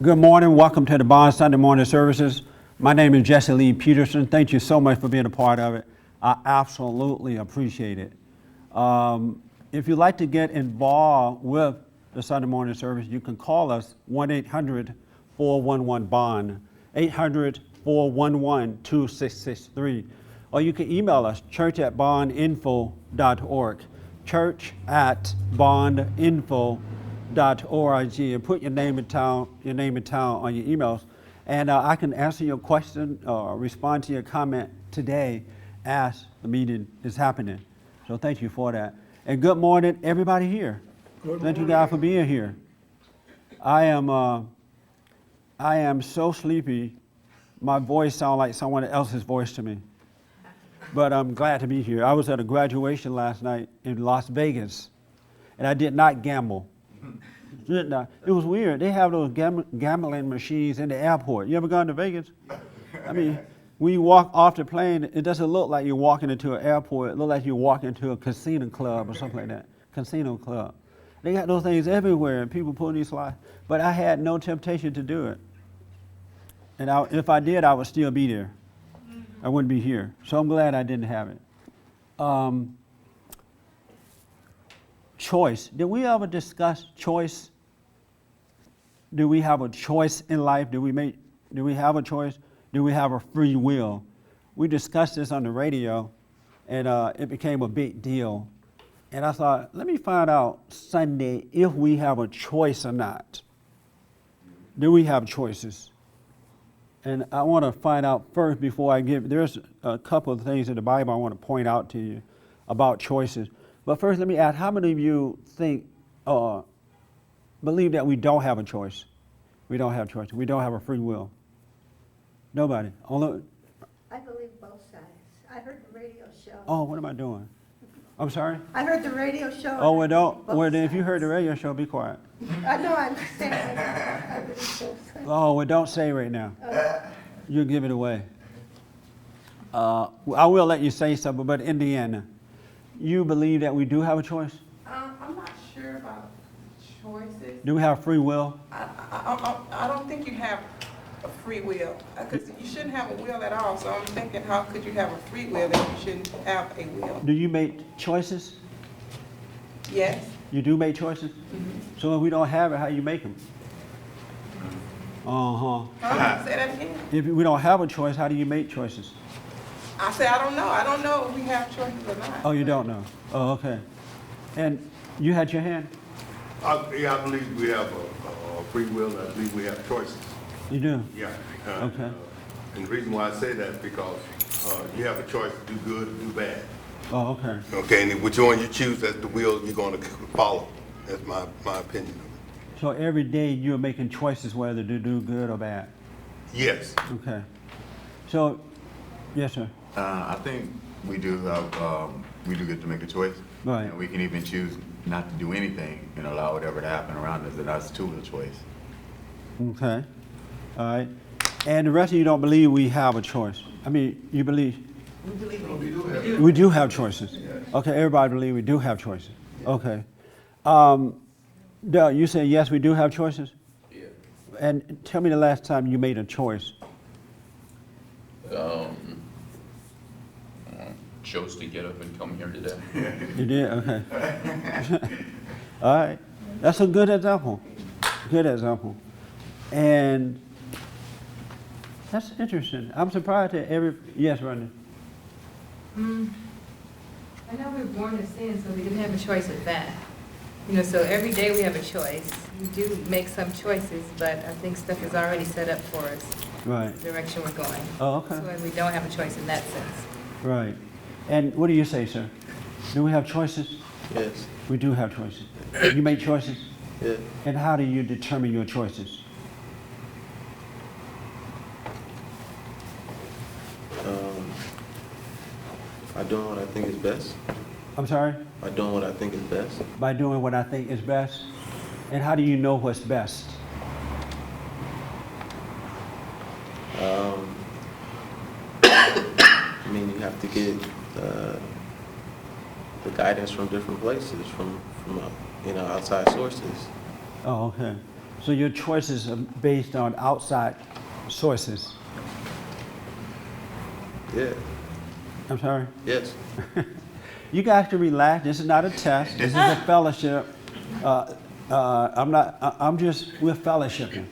Good morning. Welcome to the Bond Sunday morning services. My name is Jesse Lee Peterson. Thank you so much for being a part of it. I absolutely appreciate it. If you'd like to get involved with the Sunday morning service, you can call us 1-800-411-BOND, 800-411-2663. Or you can email us, church@bondinfo.org, church@bondinfo.org, and put your name and town on your emails. And I can answer your question or respond to your comment today as the meeting is happening. So thank you for that. And good morning, everybody here. Thank you guys for being here. I am so sleepy. My voice sounds like someone else's voice to me. But I'm glad to be here. I was at a graduation last night in Las Vegas, and I did not gamble. It was weird. They have those gambling machines in the airport. You ever gone to Vegas? I mean, when you walk off the plane, it doesn't look like you're walking into an airport. It looks like you're walking into a casino club or something like that. Casino club. They got those things everywhere, and people pulling these slides. But I had no temptation to do it. And if I did, I would still be there. I wouldn't be here. So I'm glad I didn't have it. Choice. Did we ever discuss choice? Do we have a choice in life? Do we have a choice? Do we have a free will? We discussed this on the radio, and it became a big deal. And I thought, let me find out Sunday if we have a choice or not. Do we have choices? And I want to find out first before I there's a couple of things in the Bible I want to point out to you about choices. But first, let me ask, how many of you believe that we don't have a choice? We don't have choice. We don't have a free will. Nobody. I believe both sides. I heard the radio show. Oh, what am I doing? I'm sorry? I heard the radio show. Oh, well, then if you heard the radio show, be quiet. I know, I'm saying I believe both sides. Oh, well, don't say right now. You'll give it away. I will let you say something, but Indiana, you believe that we do have a choice? I'm not sure about choices. Do we have free will? I don't think you have a free will, because you shouldn't have a will at all. So I'm thinking, how could you have a free will if you shouldn't have a will? Do you make choices? Yes. You do make choices? Mm-hmm. So if we don't have it, how you make them? Uh-huh. Say that again. If we don't have a choice, how do you make choices? I say I don't know. I don't know if we have choices or not. Oh, you don't know? Oh, okay. And you had your hand? I believe we have a free will. I believe we have choices. You do? Yeah. Okay. And the reason why I say that is because you have a choice to do good or do bad. Oh, okay. Okay, and which one you choose, that's the will you're going to follow. That's my opinion of it. So every day you're making choices whether to do good or bad? Yes. Okay. So, yes, sir. I think we do get to make a choice. Right. And we can even choose not to do anything and allow whatever to happen around us, and that's too a choice. Okay. All right. And the rest of you don't believe we have a choice? I mean, you believe? We do have choices. Okay, everybody believe we do have choices. Okay. Dale, you say yes, we do have choices? Yeah. And tell me the last time you made a choice. Chose to get up and come here today. You did? Okay. All right. That's a good example. Good example. And that's interesting. I'm surprised that yes, Rodney. I know we were born in sin, so we didn't have a choice with that. So every day we have a choice. We do make some choices, but I think stuff is already set up for us. Right. The direction we're going. Oh, okay. So we don't have a choice in that sense. Right. And what do you say, sir? Do we have choices? Yes. We do have choices. You make choices? Yeah. And how do you determine your choices? By doing what I think is best. I'm sorry? By doing what I think is best. By doing what I think is best. And how do you know what's best? I mean, you have to get the guidance from different places, from outside sources. Oh, okay. So your choices are based on outside sources. Yeah. I'm sorry? Yes. You guys can relax. This is not a test. This is a fellowship. We're fellowshipping.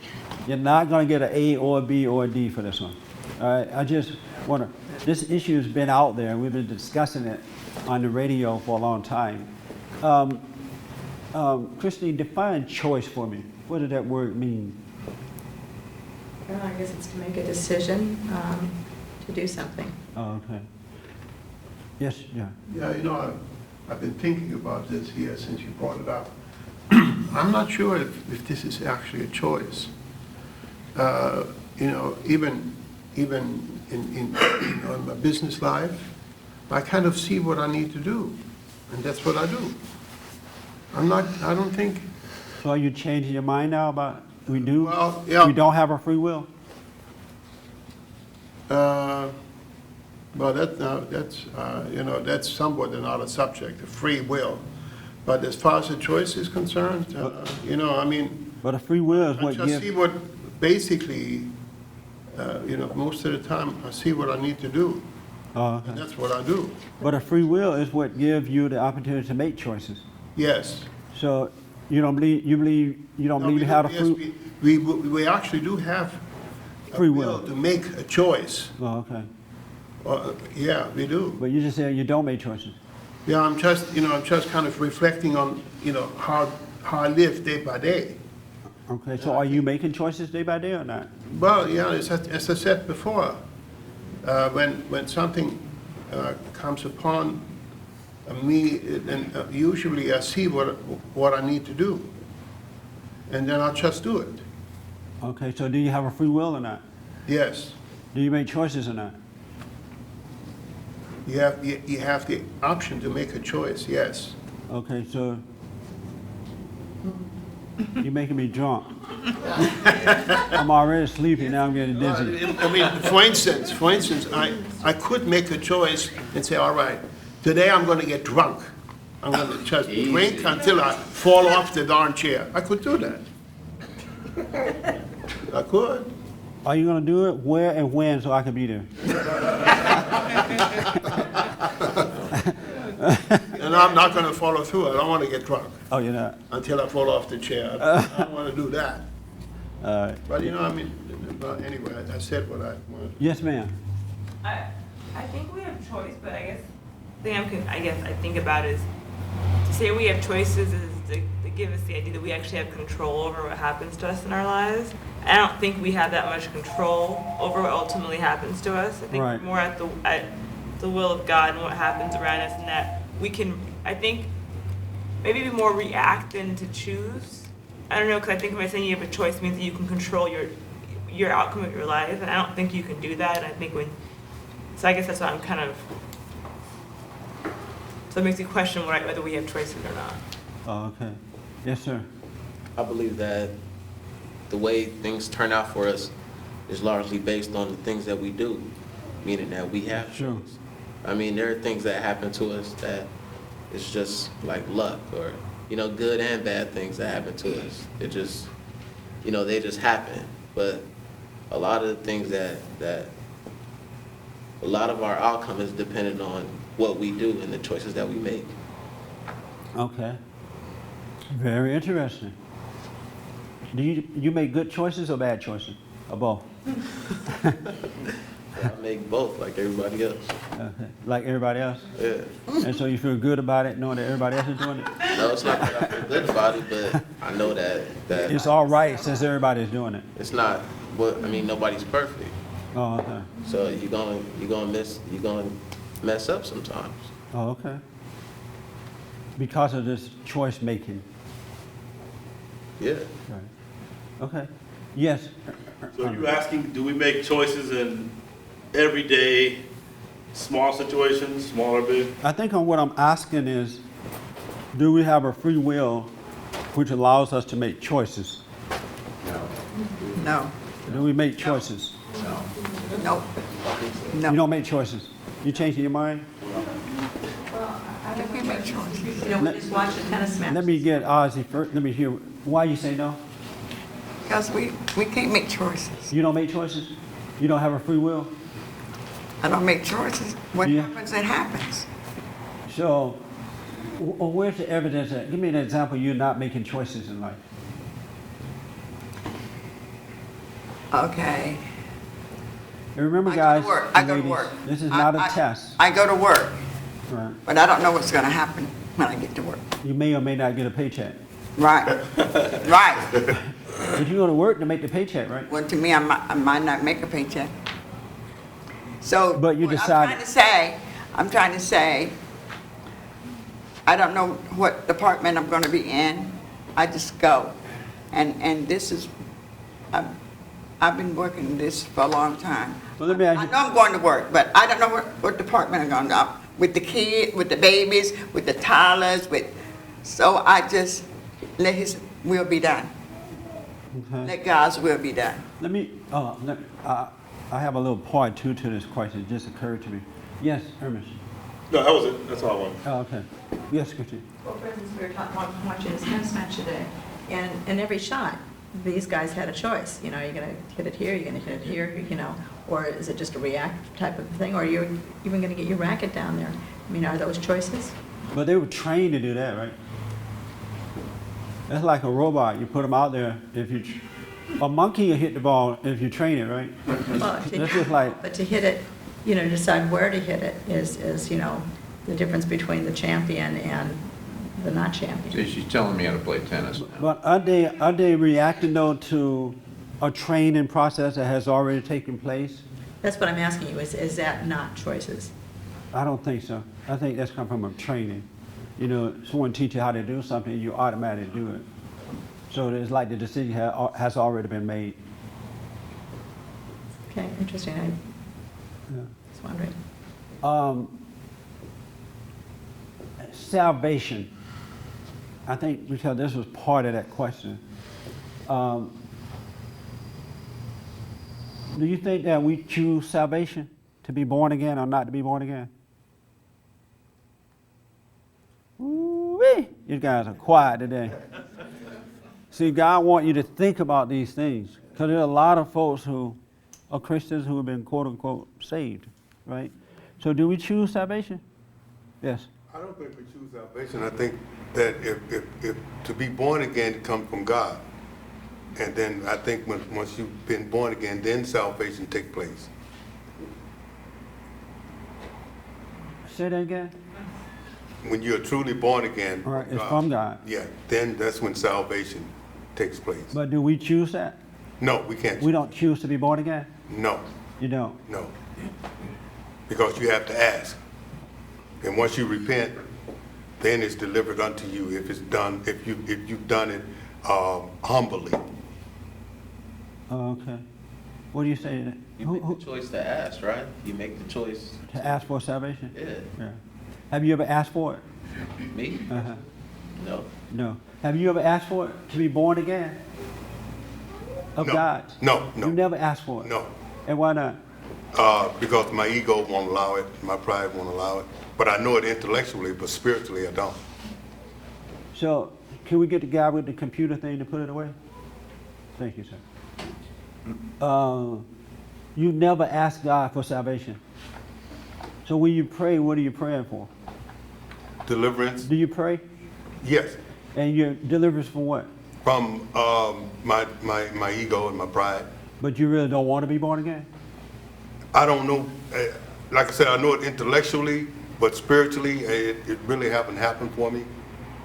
You're not going to get an A or a B or a D for this one. All right? I just want to, this issue has been out there. We've been discussing it on the radio for a long time. Christine, define choice for me. What does that word mean? Well, I guess it's to make a decision to do something. Oh, okay. Yes, yeah. Yeah, you know, I've been thinking about this here since you brought it up. I'm not sure if this is actually a choice. You know, even in my business life, I kind of see what I need to do, and that's what I do. I don't think. So are you changing your mind now about we do? Well, yeah. We don't have a free will? Well, that's you know, that's somewhat another subject, the free will. But as far as the choice is concerned, you know, I mean, But a free will is I what just gives. see what, basically, you know, most of the time, I see what I need to do, Oh, okay. and that's what I do. But a free will is what gives you the opportunity to make choices. Yes. So you don't believe you don't No, believe you have a yes, free. we actually do have a Free will. to make a choice. Oh, okay. Yeah, we do. But you just say you don't make choices. Yeah, I'm just, you know, I'm just kind of reflecting on, you know, how I live day by day. Okay. So are you making choices day by day or not? Well, yeah, as I said before, when something comes upon me, and usually I see what I need to do, and then I'll just do it. Okay. So do you have a free will or not? Yes, Do you make choices or not? you have the option to make a choice. Yes. Okay. So you're making me drunk. I'm already sleepy. Now I'm getting dizzy. I mean, for instance, I could make a choice and say, all right, today I'm going to get drunk. I'm going to just drink until I fall off the darn chair. I could do that. I could. Are you going to do it? Where and when so I can be there? And I'm not going to follow through. I don't want to get drunk Oh, you're not. until I fall off the chair. I don't want to do that. All right. But, you know, I mean, anyway, I said what I wanted. Yes, ma'am. I think we have choice, but I guess I think about is to say we have choices is to give us the idea that we actually have control over what happens to us in our lives. I don't think we have that much control over what ultimately happens to us. I think Right. we're more at the will of God and what happens around us, and that we can, I think, maybe be more react than to choose. I don't know, because I think by saying you have a choice means that you can control your outcome of your life, and I don't think you can do that. And I think so I guess that's what I'm kind of, so it makes me question whether we have choices or not. Oh, okay. Yes, sir. I believe that the way things turn out for us is largely based on the things that we do, meaning that we have Sure. choice. I mean, there are things that happen to us that it's just like luck, or, you know, good and bad things that happen to us. It just, you know, they just happen. But a lot of the things that a lot of our outcome is dependent on what we do and the choices that we make. Okay. Very interesting. Do you make good choices or bad choices? Or both? I make both like everybody else. Okay. Like everybody else? Yeah. And so you feel good about it knowing that everybody else is doing it? No, it's not that I feel good about it, but I know that It's all right since everybody's doing it. it's not what I mean. Nobody's perfect, Oh, okay. so you're gonna mess up sometimes. Oh, okay. Because of this choice making. Yeah. Right. Okay. Yes. So you're asking, do we make choices in everyday, small situations, small or big? I think on what I'm asking is, do we have a free will which allows us to make choices? No, Do we make choices? no, You no. don't make choices. You changing your mind? I think we make choices. You know, we just watched the tennis match. Let me get Ozzy first. Let me hear. Why you say no? Because we can't make choices. You don't make choices? You don't have a free will? I don't make choices. What Yeah. happens, it happens. So, where's the evidence that, give me an example you're not making choices in life. Okay. And remember, I guys, go to work. and I go to ladies, work. this is not a I- test. I go to work, Right. but I don't know what's going to happen when I get to work. You may or may not get a paycheck. Right. Right. But you go to work to make the paycheck, right? Well, to me, I might not make a paycheck. So, But you what decided- I'm trying to say, I don't know what department I'm going to be in. I just go. And this is, I've been working this for a long time. Well, let me ask I you, know I'm going to work, but I don't know what department I'm going to go. With the kids, with the babies, with the toddlers, so I just let His will be done. okay. Let God's will be done. Let me, I have a little part two to this question. It just occurred to me. Yes, Ernest. No, that was it. That's all I wanted. Oh, okay. Yes, Christine. Well, for instance, we were watching a tennis match today, and in every shot, these guys had a choice. You know, you're going to hit it here, you're going to hit it here, you know, or is it just a reactive type of thing, or you're even going to get your racket down there? I mean, are those choices? But they were trained to do that, right? That's like a robot. You put them out there. A monkey will hit the ball if you train it, right? Well, That's just like, But to hit it, you know, decide where to hit it is, you know, the difference between the champion and the not champion. See, she's telling me how to play tennis now. but are they reacting though to a training process that has already taken place? That's what I'm asking you, is that not choices? I don't think so. I think that's come from a training. You know, someone teach you how to do something, you automatically do it. So it's like the decision has already been made. Okay, interesting. I Yeah. was wondering. Salvation. I think because this was part of that question. Do you think that we choose salvation to be born again or not to be born again? Ooh-wee. You guys are quiet today. See, God wants you to think about these things because there are a lot of folks who are Christians who have been quote unquote saved, right? So do we choose salvation? Yes. I don't think we choose salvation. I think that if to be born again comes from God. And then I think once you've been born again, then salvation takes place. Say that again. When you're truly born again. All right, it's from God. Yeah, then that's when salvation takes place. But do we choose that? No, we can't. We don't choose to be born again? No, You don't? no. Because you have to ask. And once you repent, then it's delivered unto you if it's done, if you've done it humbly. Oh, okay. What do you say? You make the choice to ask, right? You make the choice. To ask for salvation? Yeah. Have you ever asked for it? Me? Uh-huh. No. No. Have you ever asked for it to be born again? Of No. God? No, no. You never asked for it? No. And why not? Because my ego won't allow it, my pride won't allow it. But I know it intellectually, but spiritually I don't. So, can we get the guy with the computer thing to put it away? Thank you, sir. You never asked God for salvation. So when you pray, what are you praying for? Deliverance? Do you pray? Yes. And your deliverance from what? From my ego and my pride. But you really don't want to be born again? I don't know. Like I said, I know it intellectually, but spiritually, it really haven't happened for me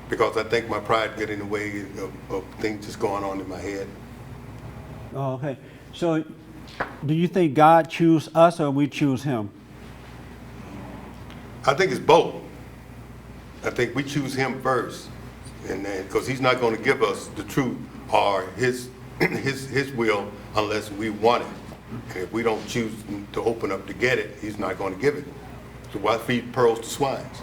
because I think my pride get in the way of things just going on in my head. Oh, okay. So do you think God choose us or we choose him? I think it's both. I think we choose him first, and then because he's not going to give us the truth or his will unless we want it. And if we don't choose to open up to get it, he's not going to give it. So why feed pearls to swines?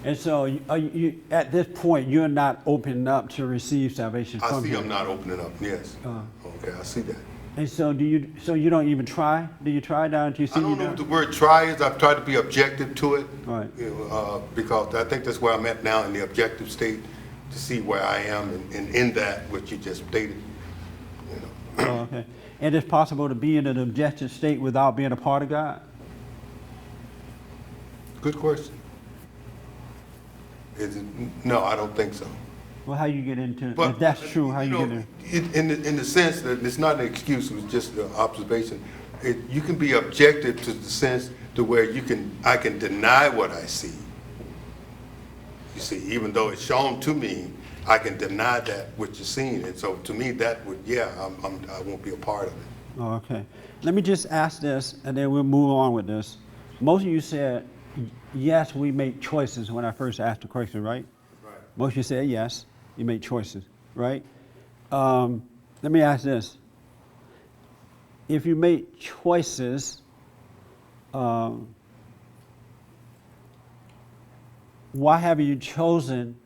And so you at this point, you're not opening up to receive salvation I from see him. I'm not opening up, yes. Okay, I see that. And so you don't even try? Do you try down until you see I don't you know down? what the word try is. I've tried to be objective to it. Right. You know, because I think that's where I'm at now in the objective state to see where I am and in that which you just stated. Oh, okay. And it's possible to be in an objective state without being a part of God? Good question. No, I don't think so. Well, how you get into it? But, If that's true, how you get there? In the sense that it's not an excuse, it was just an observation. You can be objective to the sense to where I can deny what I see. You see, even though it's shown to me, I can deny that what you're seeing. And so to me, that would, I won't be a part of it. Oh, okay. Let me just ask this, and then we'll move on with this. Most of you said, yes, we make choices when I first asked the question, right? Right. Most of you said yes, you make choices, right? Let me ask this. If you make choices, why haven't you chosen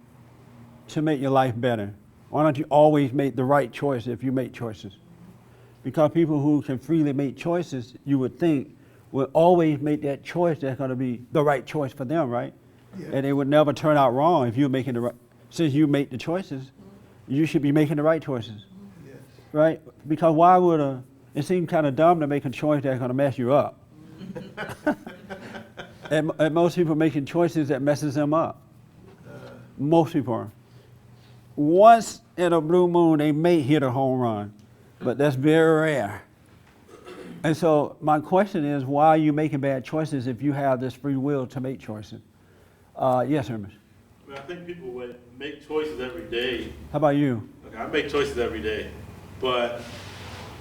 to make your life better? Why don't you always make the right choice if you make choices? Because people who can freely make choices, you would think, will always make that choice that's going to be the right choice for them, right? Yeah. And it would never turn out wrong if you're making the right. Since you make the choices, you should be making the right choices, yes. Right? Because why would it seems kind of dumb to make a choice that's going to mess you up. and most people making choices that messes them up. Most people are. Once in a blue moon, they may hit a home run, but that's very rare. And so my question is, why are you making bad choices if you have this free will to make choices? Yes, Hermes. I mean, I think people would make choices every day. How about you? Okay, I make choices every day, but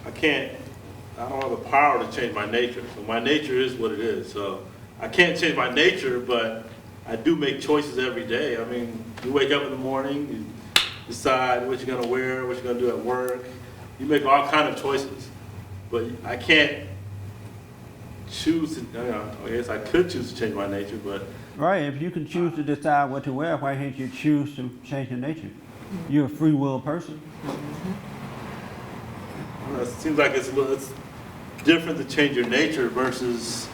I don't have the power to change my nature. So my nature is what it is. So I can't change my nature, but I do make choices every day. I mean, you wake up in the morning, you decide what you're gonna wear, what you're gonna do at work. You make all kind of choices, but I can't choose to, I guess I could choose to change my nature, but. Right, if you can choose to decide what to wear, why can't you choose to change your nature? You're a free will person. Well, it seems like it's different to change your nature versus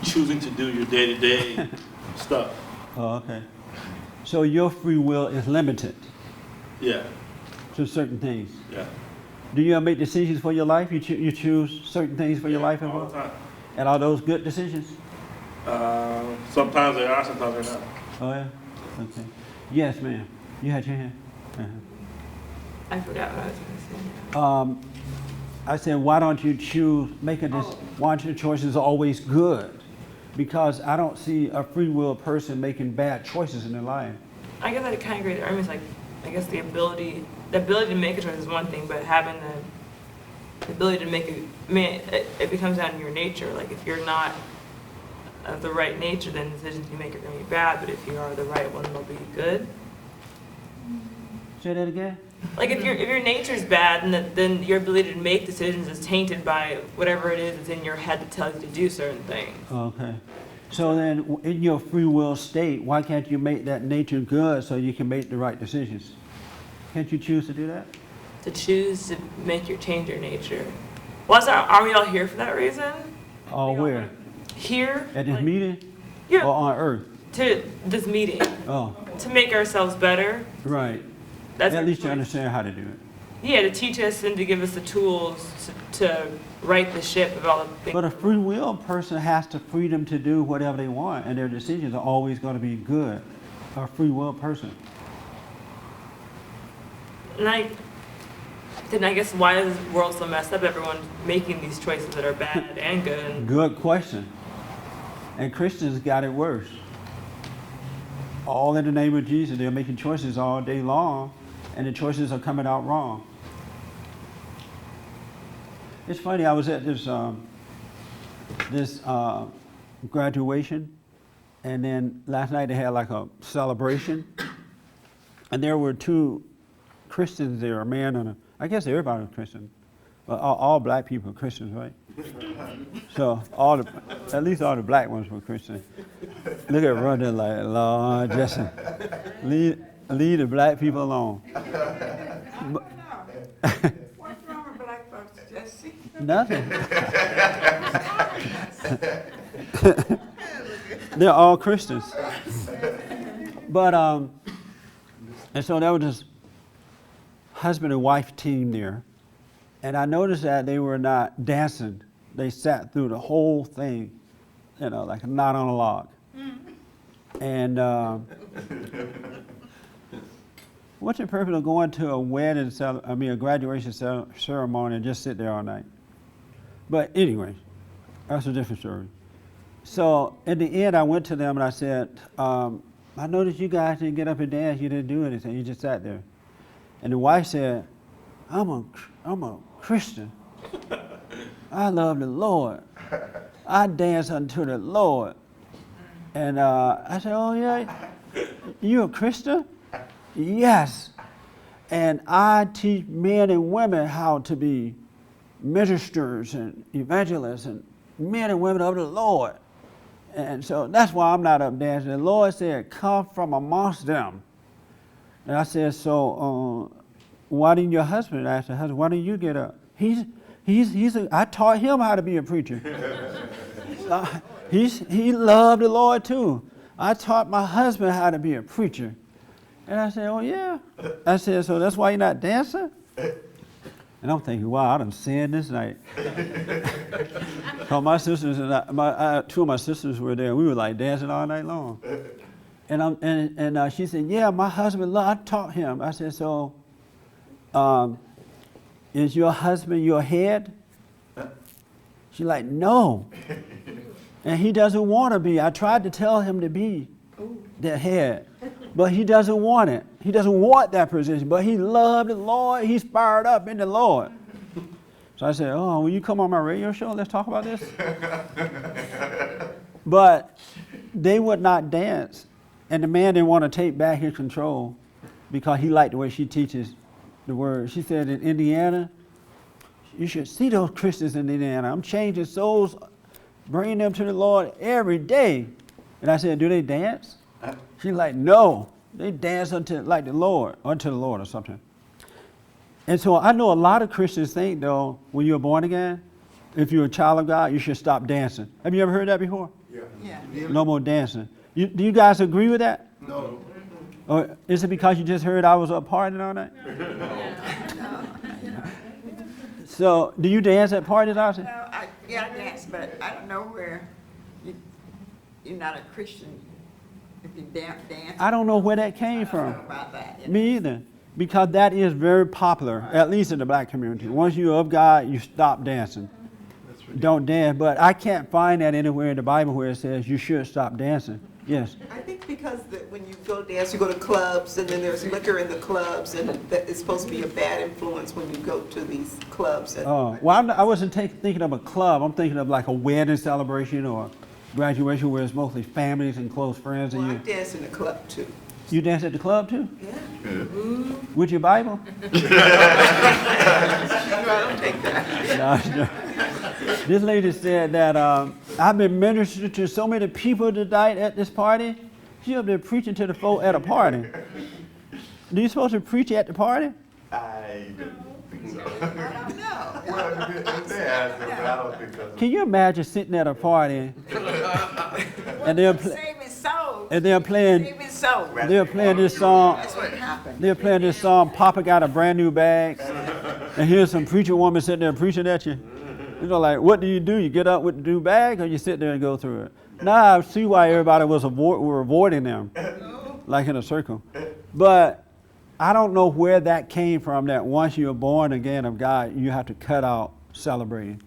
choosing to do your day-to-day stuff. Oh, okay. So your free will is limited. Yeah. To certain things. Yeah. Do you make decisions for your life? You choose certain things for your life as well? All the time. And are those good decisions? Sometimes they are, sometimes they're not. Oh, yeah? Okay. Yes, ma'am. You had your hand? Uh-huh. I forgot what I was going to say. I said, why don't you choose, why aren't your choices always good? Because I don't see a free will person making bad choices in their life. I guess I kind of agree with Hermes, like, I guess the ability to make a choice is one thing, but having the ability to make it becomes down to your nature. Like, if you're not of the right nature, then decisions you make are going to be bad, but if you are the right one, they'll be good. Say that again? Like, if your nature's bad, then your ability to make decisions is tainted by whatever it is that's in your head that tells you to do certain things. Okay. So then, in your free will state, why can't you make that nature good so you can make the right decisions? Can't you choose to do that? To choose to change your nature. Well, are we all here for that reason? Where? Here. At this meeting? Yeah. Or on Earth? To this meeting. Oh. To make ourselves better. Right. That's at least to understand how to do it. Yeah, to teach us and to give us the tools to right the ship of all the things. But a free will person has the freedom to do whatever they want, and their decisions are always going to be good. A free will person. And I guess why is the world so messed up? Everyone's making these choices that are bad and good. Good question. And Christians got it worse. All in the name of Jesus, they're making choices all day long, and the choices are coming out wrong. It's funny, I was at this graduation, and then last night they had like a celebration, and there were two Christians there, a man and I guess everybody was Christian. Well, all black people are Christians, right? So at least all the black ones were Christian. Look at Rhonda like, Lord, Jesse, leave the black people alone. What's wrong with black folks, Jesse? Nothing. They're all Christians. But, and so there was this husband and wife team there. And I noticed that they were not dancing. They sat through the whole thing, you know, like a knot on a log. And what's the purpose of going to a wedding, a graduation ceremony and just sit there all night? But anyway, that's a different story. So in the end, I went to them and I said, I noticed you guys didn't get up and dance. You didn't do anything. You just sat there. And the wife said, I'm a Christian. I love the Lord. I dance unto the Lord. And I said, oh yeah, you a Christian? Yes. And I teach men and women how to be ministers and evangelists and men and women of the Lord. And so that's why I'm not up dancing. The Lord said, come from amongst them. And I said, so why didn't your husband ask the husband, why didn't you get up? I taught him how to be a preacher. He loved the Lord too. I taught my husband how to be a preacher. And I said, oh yeah. I said, so that's why you're not dancing? And I'm thinking, wow, I done sinned this night. So my sisters and two of my sisters were there. We were like dancing all night long. And she said, yeah, my husband, I taught him. I said, so is your husband your head? She's like, no. And he doesn't want to be. I tried to tell him to be the head, but he doesn't want it. He doesn't want that position, but he loved the Lord. He's fired up in the Lord. So I said, oh, will you come on my radio show? Let's talk about this. But they would not dance. And the man didn't want to take back his control because he liked the way she teaches the word. She said, in Indiana, you should see those Christians in Indiana. I'm changing souls, bringing them to the Lord every day. And I said, do they dance? She's like, no. They dance unto the Lord or something. And so I know a lot of Christians think, though, when you're born again, if you're a child of God, you should stop dancing. Have you ever heard that before? Yeah. No more dancing. Do you guys agree with that? No. Or is it because you just heard I was up partying all night? So, do you dance at parties, Austin? No, I dance, but I don't know where you're not a Christian if you dance. I don't know where that came from. I don't know about that. You know? Me either. Because that is very popular, at least in the black community. Once you're of God, you stop dancing. Don't dance. But I can't find that anywhere in the Bible where it says you should stop dancing. Yes. I think because when you go dance, you go to clubs, and then there's liquor in the clubs, and that it's supposed to be a bad influence when you go to these clubs. Oh, well, I wasn't thinking of a club. I'm thinking of like a wedding celebration or graduation where it's mostly families and close friends. Well, I dance in the club too. You dance at the club too? Yeah. With your Bible? I don't take that. No. This lady said that I've been ministering to so many people tonight at this party. She up there preaching to the folk at a party. Do you supposed to preach at the party? I don't think so. No. Well, if they ask them, but I don't think so. Can you imagine sitting at a party and they're playing this song? That's what happened. They're playing this song. Papa got a brand new bag, and here's some preacher woman sitting there preaching at you. You know, like, what do? You get up with the new bag, or you sit there and go through it? Now I see why everybody were avoiding them, like in a circle. But I don't know where that came from, that once you're born again of God, you have to cut out celebrating.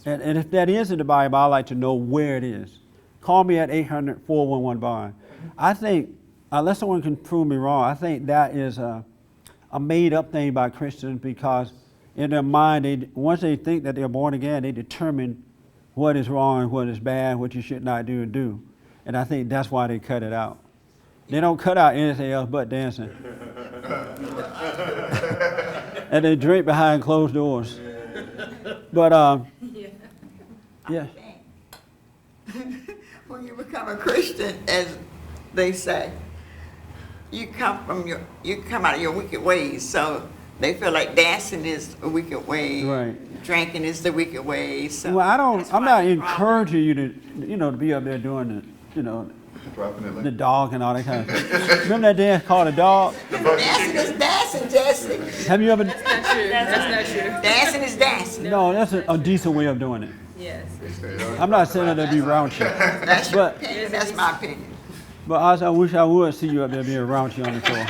And if that is in the Bible, I'd like to know where it is. Call me at 800-411-BOND. I think, unless someone can prove me wrong, I think that is a made-up thing by Christians because in their mind, once they think that they're born again, they determine what is wrong and what is bad, what you should not do and do. And I think that's why they cut it out. They don't cut out anything else but dancing. And they drink behind closed doors. But, yeah. When you become a Christian, as they say, you come out of your wicked ways. So they feel like dancing is a wicked way. Right. Drinking is the wicked way. So well, I'm not encouraging you to be up there doing you know, Dropping it the like. dog and all that kind of stuff. Remember that dance called a dog? Dancing is dancing, Jesse. Have you ever? That's not true. That's not true. Dancing is dancing. No, that's a decent way of doing it. Yes. I'm not saying that to be raunchy, That's your but opinion, that's my opinion. I wish I would see you up there being raunchy on the floor.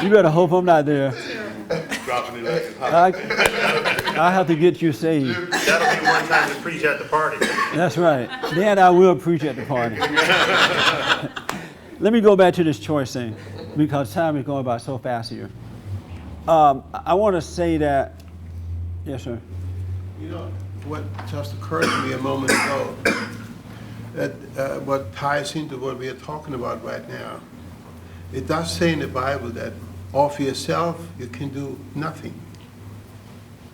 You better hope I'm not there. Dropping it like it's hot. I have to get you saved. That'll be one time to preach at the party. That's right. Then I will preach at the party. Let me go back to this choice thing, because time is going by so fast here. I want to say that, yes, sir. You know, what just occurred to me a moment ago, that what ties into what we are talking about right now, it does say in the Bible that of yourself you can do nothing.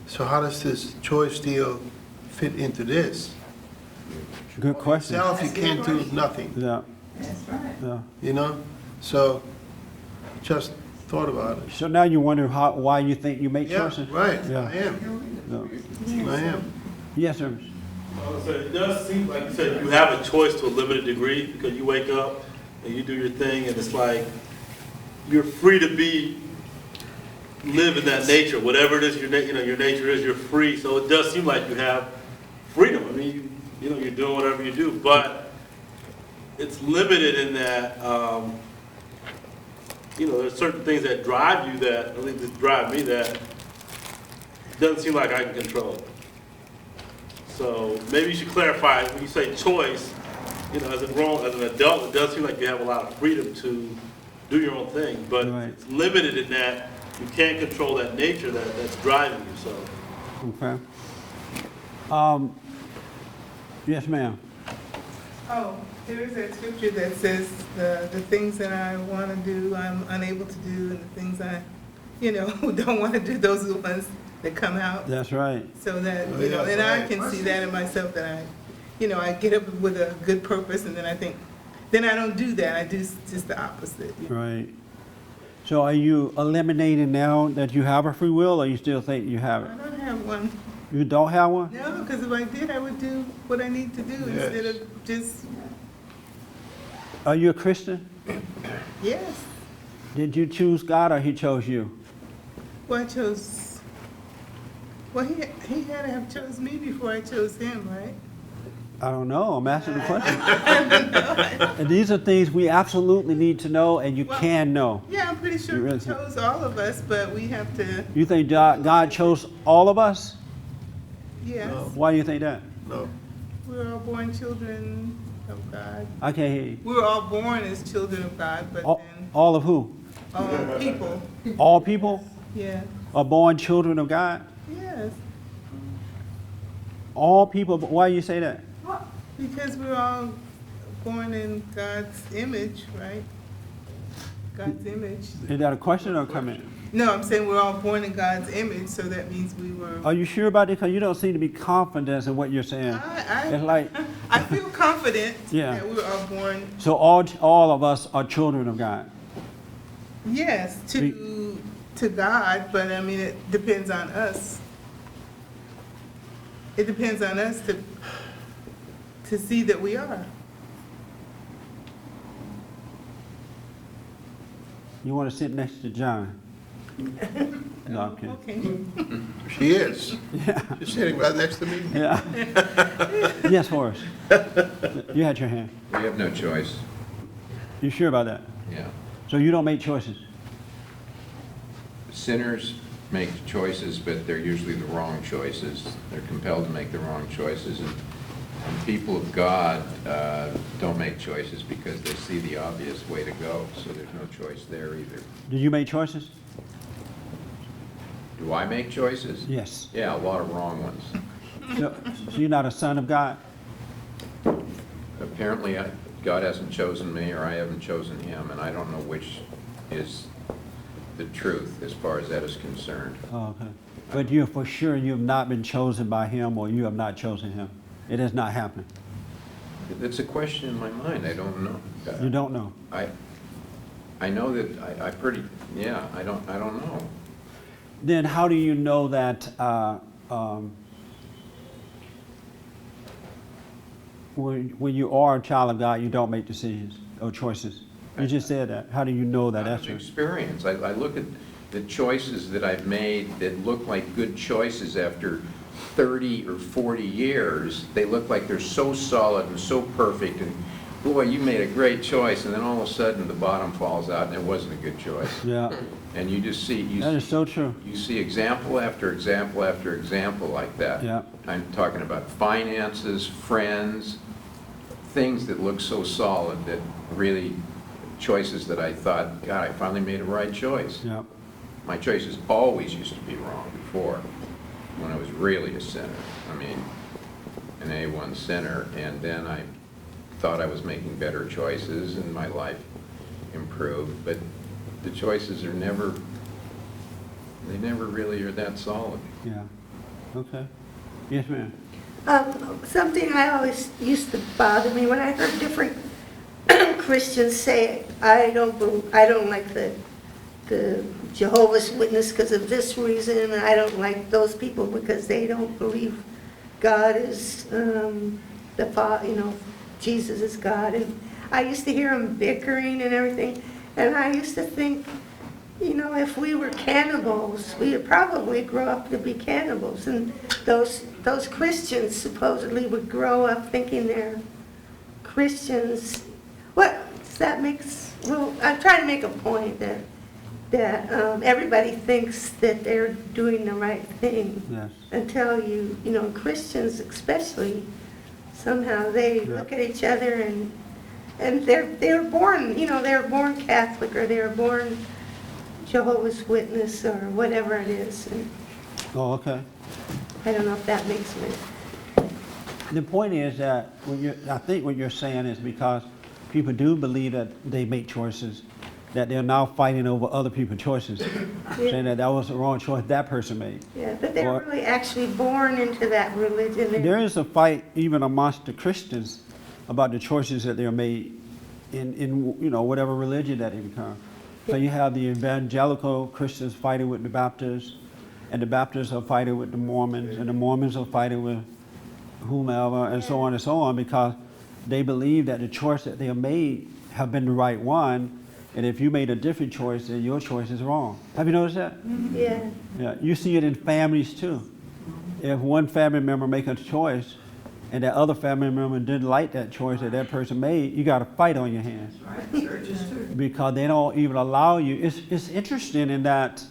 So how does this choice deal fit into this? Good question. Yourself you can't do nothing, Yeah, That's right. yeah. you know? So just thought about it. So now you wonder why you think you make Yeah, choices? right, Yeah. I am, No. I am. Yes, sir. So it does seem like you said you have a choice to a limited degree, because you wake up and you do your thing, and it's like you're free to live in that nature, whatever it is your nature is, you're free. So it does seem like you have freedom. I mean, you're doing whatever you do, but it's limited in that there's certain things that drive you that at least drive me that doesn't seem like I can control. So maybe you should clarify when you say choice. As an adult, it does seem like you have a lot of freedom to do your own thing, but Right. it's limited in that you can't control that nature that's driving you. So Okay. Yes, ma'am. Oh, there is that scripture that says the things that I want to do, I'm unable to do, and the things I, don't want to do, those are the ones that come out. That's right. So that, Oh, yeah, and I right. can see that in myself, that I get up with a good purpose, and then I think, then I don't do that, I do just the opposite. Right. So are you eliminating now that you have a free will, or you still think you have I it? don't have one. You don't have one? No, because if I did, I would do what I need to do Yes. instead of just, Are you a Christian? yes. Did you choose God or He chose you? Well, I chose, well, he had to have chose me before I chose him, right? I don't know. I'm asking the question. And these are things we absolutely need to know, and you Well, can know. Yeah, I'm pretty sure You he really- chose all of us, but we have to, You think God chose all of us? yes. No. Why do you think that? No. We're all born children of God. I can't hear you. We were all born as children of God, but All, then all of who? all people, All people yeah, are born children of God? yes. All people, why do you say that? Because we're all born in God's image, right? God's image. Is that a question or a comment? No, I'm saying we're all born in God's image, so that means we were. Are you sure about this? Because you don't seem to be confident in what you're saying. It's like, I feel confident Yeah. that we were all born, so all of us are children of God. yes, to God, but I mean, it depends on us. It depends on us to see that we are. You want to sit next to John? No, I'm kidding. Okay. She is. She's sitting right next to me. Yeah. Yes, Horace. You had your hand. We have no choice. You sure about that? Yeah. So you don't make choices? Sinners make choices, but they're usually the wrong choices. They're compelled to make the wrong choices. And people of God don't make choices because they see the obvious way to go, so there's no choice there either. Do you make choices? Do I make choices? Yes. Yeah, a lot of wrong ones. So you're not a son of God? Apparently, God hasn't chosen me, or I haven't chosen him, and I don't know which is the truth as far as that is concerned. Oh, okay. But you're for sure you have not been chosen by him, or you have not chosen him. It has not happened. It's a question in my mind. I don't know. You don't know. I know that I don't know. Then how do you know that when you are a child of God, you don't make decisions or choices. You just said that. How do you know that that's Out of true? experience. I look at the choices that I've made that look like good choices after 30 or 40 years. They look like they're so solid and so perfect, and boy, you made a great choice, and then all of a sudden the bottom falls out and it wasn't a good choice. Yeah. And you just see, That is so true. you see example after example after example like that. Yeah. I'm talking about finances, friends, things that look so solid that really, choices that I thought, God, I finally made a right choice. Yeah. My choices always used to be wrong before, when I was really a sinner. I mean, an A1 sinner, and then I thought I was making better choices and my life improved, but the choices are never, they never really are that solid. Yeah. Okay. Yes, ma'am. Something I always used to bother me when I heard different Christians say, I don't like the Jehovah's Witness because of this reason, and I don't like those people because they don't believe God is the Father, Jesus is God. And I used to hear them bickering and everything, and I used to think, if we were cannibals, we would probably grow up to be cannibals, and those Christians supposedly would grow up thinking they're Christians. What that makes? Well, I'm trying to make a point that everybody thinks that they're doing the right thing. Yes. Until Christians especially, somehow they look at each other and they're born, they're born Catholic or they're born Jehovah's Witness or whatever it is. And Oh, okay. I don't know if that makes me. The point is that I think what you're saying is because people do believe that they make choices, that they're now fighting over other people's choices, saying that was the wrong choice that person made. Yeah, but they're really actually born into that religion. There is a fight even amongst the Christians about the choices that they're made in whatever religion that they become. So you have the evangelical Christians fighting with the Baptists, and the Baptists are fighting with the Mormons, and the Mormons are fighting with whomever, and so on, because they believe that the choice that they have made have been the right one, and if you made a different choice, then your choice is wrong. Have you noticed that? Yeah. Yeah. You see it in families too. If one family member makes a choice, and that other family member didn't like that choice that person made, you got a fight on your hands. Right, churches too. Because they don't even allow you. It's interesting in that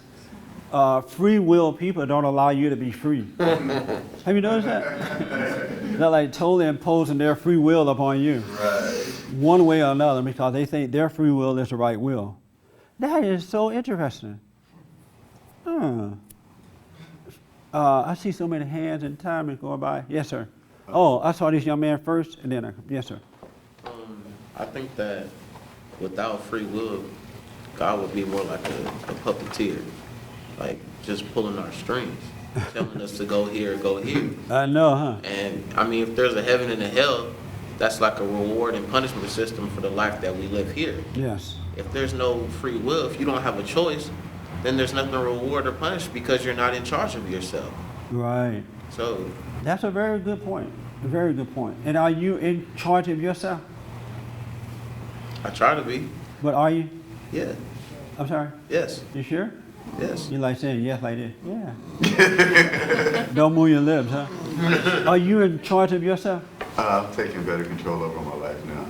free will people don't allow you to be free. Have you noticed that? They're like totally imposing their free will upon you. Right. One way or another, because they think their free will is the right will. That is so interesting. I see so many hands and time is going by. Yes, sir. Oh, I saw this young man first, and then yes, sir. I think that without free will, God would be more like a puppeteer, like just pulling our strings, telling us to go here, go here. I know, huh? And I mean, if there's a heaven and a hell, that's like a reward and punishment system for the life that we live here. Yes. If there's no free will, if you don't have a choice, then there's nothing to reward or punish because you're not in charge of yourself. Right. So that's a very good point. A very good point. And are you in charge of yourself? I try to be. But are you? Yeah. I'm sorry? Yes. You sure? Yes. You like saying yes like this? Yeah. Don't move your lips, huh? Are you in charge of yourself? I'm taking better control over my life now.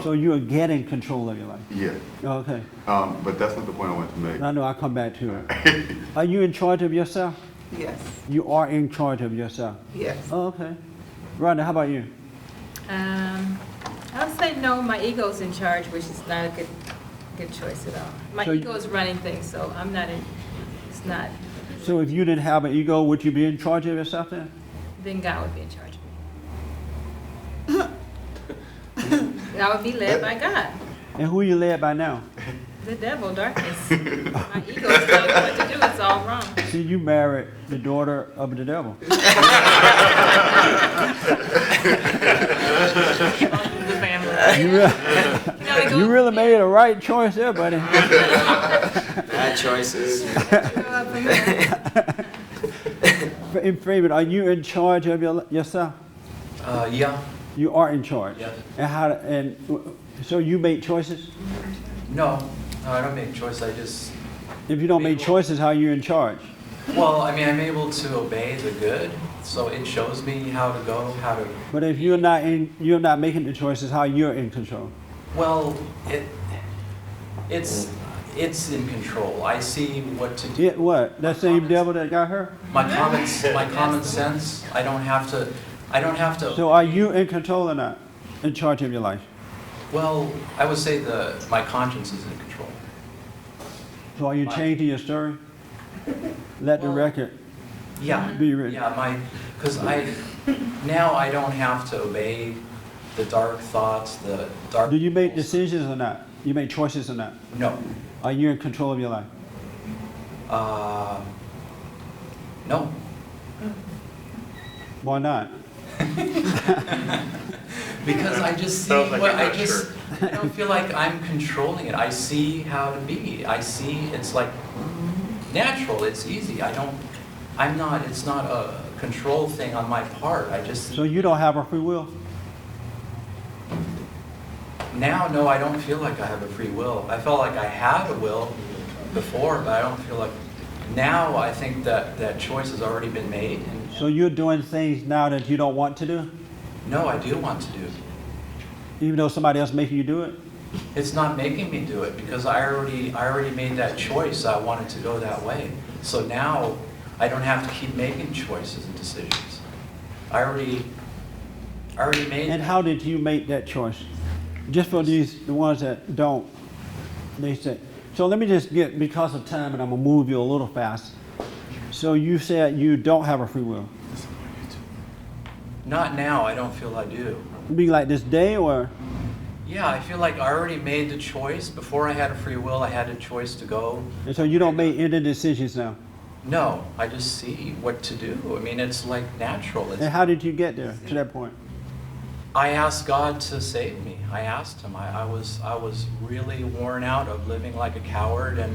So you are getting control of your life? Yeah. Okay. But that's not the point I want to make. I know, I'll come back to it. Are you in charge of yourself? Yes. You are in charge of yourself? Yes. Oh, okay. Rhonda, how about you? I'll say no, my ego's in charge, which is not a good choice at all. My So ego is running things, so I'm not in, it's not, So if you didn't have an ego, would you be in charge of yourself then? then God would be in charge of me. I would be led by God. And who are you led by now? The devil, darkness. My ego's telling me what to do, it's all wrong. See, you married the daughter of the devil. The family. You really made a right choice there, buddy. Bad choices. In Freeman, are you in charge of yourself? Yeah. You are in charge. Yes. And so you make choices? No, I don't make choices, I just, If you don't make choices, how are you in charge? well, I mean, I'm able to obey the good, so it shows me how to go, how to, But if you're not making the choices, how you're in control? well, it's in control. I see what to do. Yeah, what? That same devil that got her? My common sense, I don't have to, So are you in control or not? In charge of your life? well, I would say my conscience is in control. So are you changing your story? Let the record Yeah, be written. yeah, because now I don't have to obey the dark thoughts, the dark. Do you make decisions or not? You make choices or not? No. Are you in control of your life? No. Why not? Because I just see, Sounds like what you're I not just, I don't feel like I'm controlling it. I see how to be. I see it's like natural, it's easy. It's not a control thing on my part. I just, So you don't have a free will? now, no, I don't feel like I have a free will. I felt like I had a will before, but I don't feel like, now I think that choice has already been made. And So you're doing things now that you don't want to do? no, I do want to do. Even though somebody else making you do it? It's not making me do it because I already made that choice. I wanted to go that way. So now I don't have to keep making choices and decisions. I already made. And how did you make that choice? Just for the ones that don't, they say. So let me just get, because of time, and I'm gonna move you a little fast. So you said you don't have a free will. Not now, I don't feel I do. Be like this day, or? Yeah, I feel like I already made the choice. Before I had a free will, I had a choice to go. And so you don't make any decisions now? No, I just see what to do. I mean, it's like natural. And how did you get there, to that point? I asked God to save me. I asked Him. I was really worn out of living like a coward and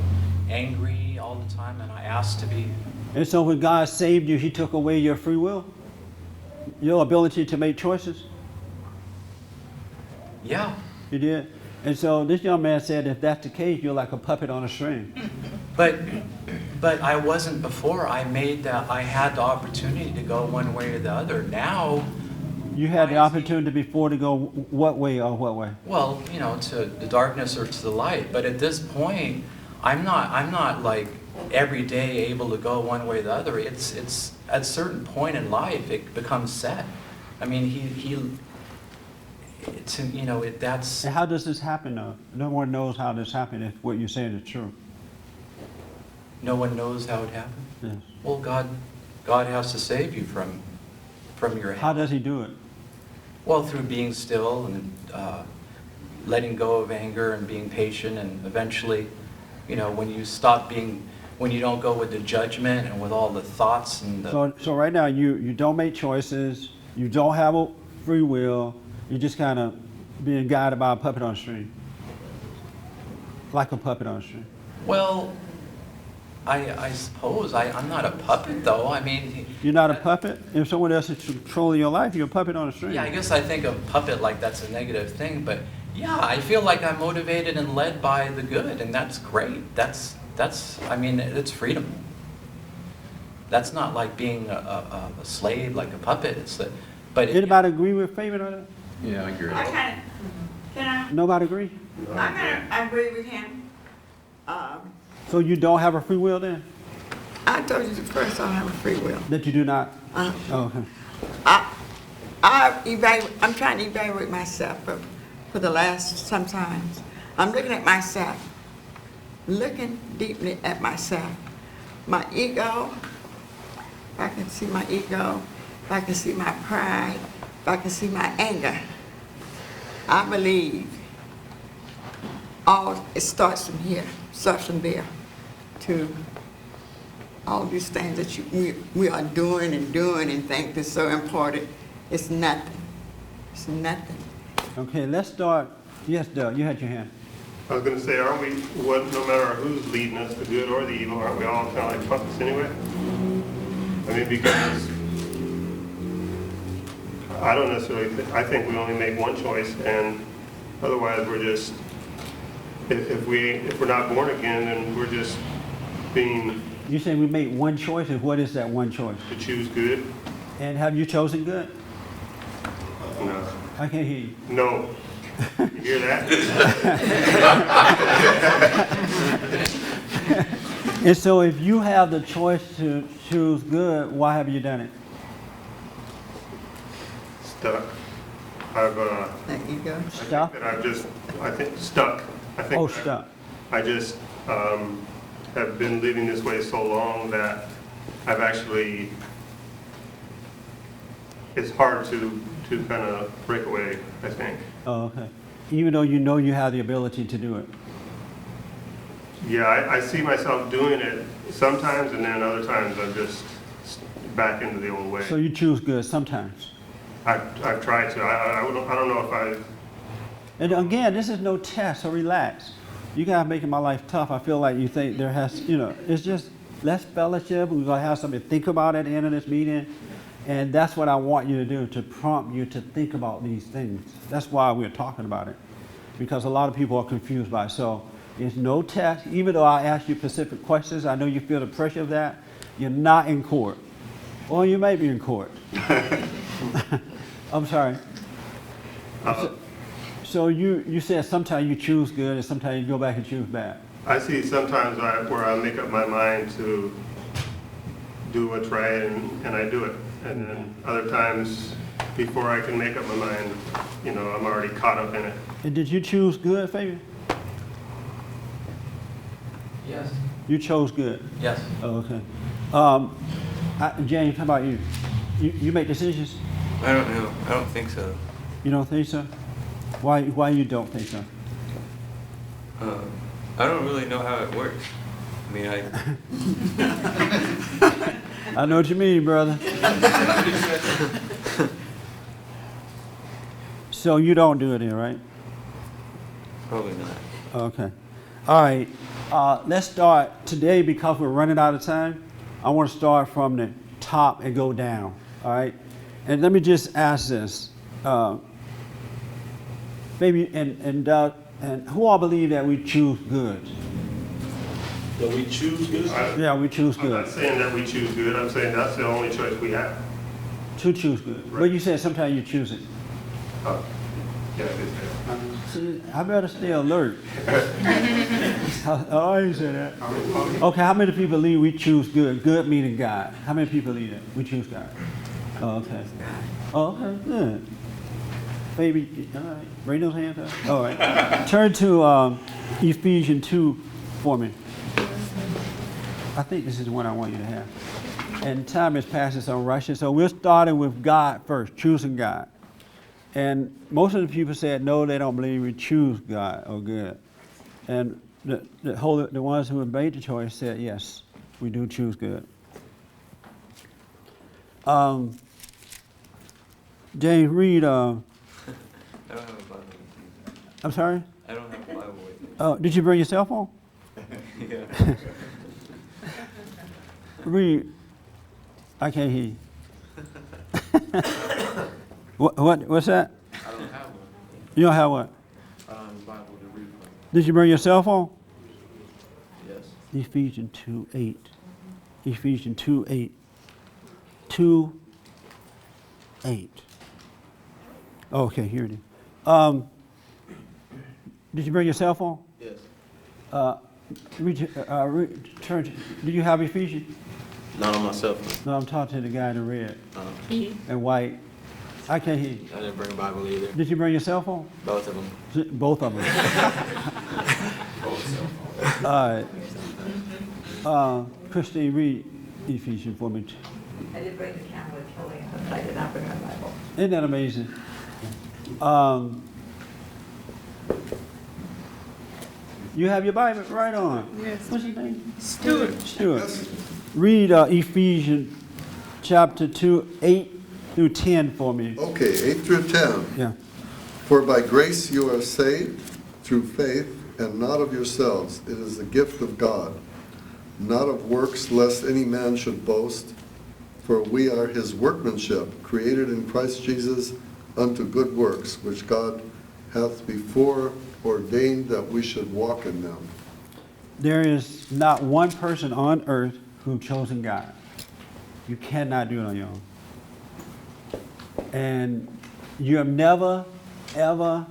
angry all the time, and I asked to be. And so when God saved you, He took away your free will? Your ability to make choices? Yeah. You did? And so this young man said, if that's the case, you're like a puppet on a string. But I wasn't before. I had the opportunity to go one way or the other. Now. You had the opportunity before to go what way or what way? Well, to the darkness or to the light. But at this point, I'm not like every day able to go one way or the other. It's at a certain point in life it becomes set. I mean, that's. And how does this happen though? No one knows how this happened if what you're saying is true. No one knows how it happened? Yes. Well, God has to save you from your. How does He do it? Well, through being still and letting go of anger and being patient, and eventually, when you don't go with the judgment and with all the thoughts and the. So right now you don't make choices, you don't have a free will, you're just kind of being guided by a puppet on a string. Like a puppet on a string. Well, I suppose I'm not a puppet though. I mean. You're not a puppet? If someone else is controlling your life, you're a puppet on a string. Yeah, I guess I think of puppet like that's a negative thing, but yeah, I feel like I'm motivated and led by the good, and that's great. It's freedom. That's not like being a slave, like a puppet. Anybody agree with Fabian on that? Yeah, I agree. Can I? Nobody agree? I agree with him. So you don't have a free will then? I told you first I don't have a free will. That you do not? Oh, okay. I'm trying to evaluate myself for the last sometimes. I'm looking at myself, looking deeply at myself. My ego, if I can see my ego, if I can see my pride, if I can see my anger, I believe it starts from here, starts from there, to all these things that we are doing and think is so important. It's nothing. It's nothing. Okay, let's start. Yes, Doug, you had your hand. I was gonna say, aren't we, no matter who's leading us, the good or the evil, aren't we all kind of like puppets anyway? I mean, because I don't necessarily, I think we only make one choice, and otherwise we're just, if we're not born again, then we're just being. You say we make one choice, and what is that one choice? To choose good. And have you chosen good? No. I can't hear you. No. You hear that? And so if you have the choice to choose good, why have you done it? Stuck. I've, There you go. Stuck? I think stuck. I think Oh, stuck. I just have been living this way so long that I've actually, it's hard to kind of break away, I think. Oh, okay. Even though you know you have the ability to do it. Yeah, I see myself doing it sometimes, and then other times I'm just back into the old way. So you choose good sometimes. I've tried to. I don't know if I. And again, this is no test, so relax. You guys making my life tough. I feel like you think there has, it's just less fellowship. We're going to have something to think about at the end of this meeting. And that's what I want you to do, to prompt you to think about these things. That's why we're talking about it. Because a lot of people are confused by it. So it's no test. Even though I ask you specific questions, I know you feel the pressure of that. You're not in court. Or you may be in court. I'm sorry. So you said sometimes you choose good and sometimes you go back and choose bad. I see sometimes where I make up my mind to do what's right, and I do it. And then other times, before I can make up my mind, I'm already caught up in it. And did you choose good, Fabian? Yes. You chose good? Yes. Oh, okay. James, how about you? You make decisions? I don't know. I don't think so. You don't think so? Why you don't think so? I don't really know how it works. I mean, I know what you mean, brother. So you don't do it here, right? Probably not. Okay. All right. Let's start today because we're running out of time. I want to start from the top and go down. All right. And let me just ask this. Maybe and who all believe that we choose good? That we choose good? Yeah, we choose good. I'm not saying that we choose good. I'm saying that's the only choice we have. To choose good. Right. But you said sometimes you choose it. Oh, yeah, I did say that. See, I better stay alert. Oh, I didn't say that. Okay, how many people believe we choose good? Good meaning God. How many people believe that? We choose God. Oh, okay. Oh, okay, good. Baby, all right. Bring those hands up. All right. Turn to Ephesians 2 for me. I think this is the one I want you to have. And time is passing so rushing. So we're starting with God first, choosing God. And most of the people said, no, they don't believe we choose God or good. And the ones who have made the choice said, yes, we do choose good. James, read. I don't have a Bible. I'm sorry? I don't have a Bible with me. Oh, did you bring your cell phone? Yeah. Read. I can't hear you. What's that? I don't have one. You don't have what? I don't have a Bible to read from. Did you bring your cell phone? Yes. Ephesians 2:8. Ephesians 2:8. 2:8. Okay, here it is. Did you bring your cell phone? Yes. Turn to, do you have Ephesians? Not on myself. No, I'm talking to the guy in red and white. I can't hear you. I didn't bring a Bible either. Did you bring your cell phone? Both of them. Both of them. All right. Christine, read Ephesians for me. I did bring the camera with Kelly, but I did not bring my Bible. Isn't that amazing? You have your Bible right on. Yes. What's your name? Stuart. Stuart. Read Ephesians chapter 2, 8 through 10 for me. Okay, 8 through 10. Yeah. For by grace you are saved through faith, and not of yourselves. It is the gift of God, not of works, lest any man should boast. For we are his workmanship, created in Christ Jesus unto good works, which God hath before ordained that we should walk in them. There is not one person on earth who's chosen God. You cannot do it on your own. And you have never, ever,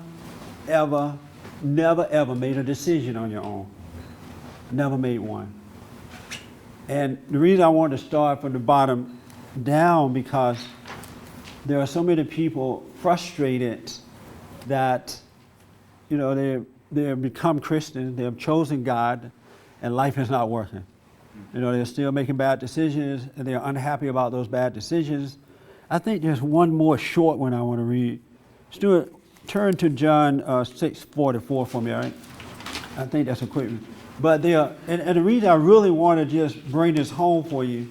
ever, never, ever made a decision on your own. Never made one. And the reason I wanted to start from the bottom down, because there are so many people frustrated that, you know, they become Christians, they have chosen God, and life is not working. You know, they're still making bad decisions, and they're unhappy about those bad decisions. I think there's one more short one I want to read. Stuart, turn to John 6:44 for me, all right? I think that's a quick one. But there, and the reason I really want to just bring this home for you,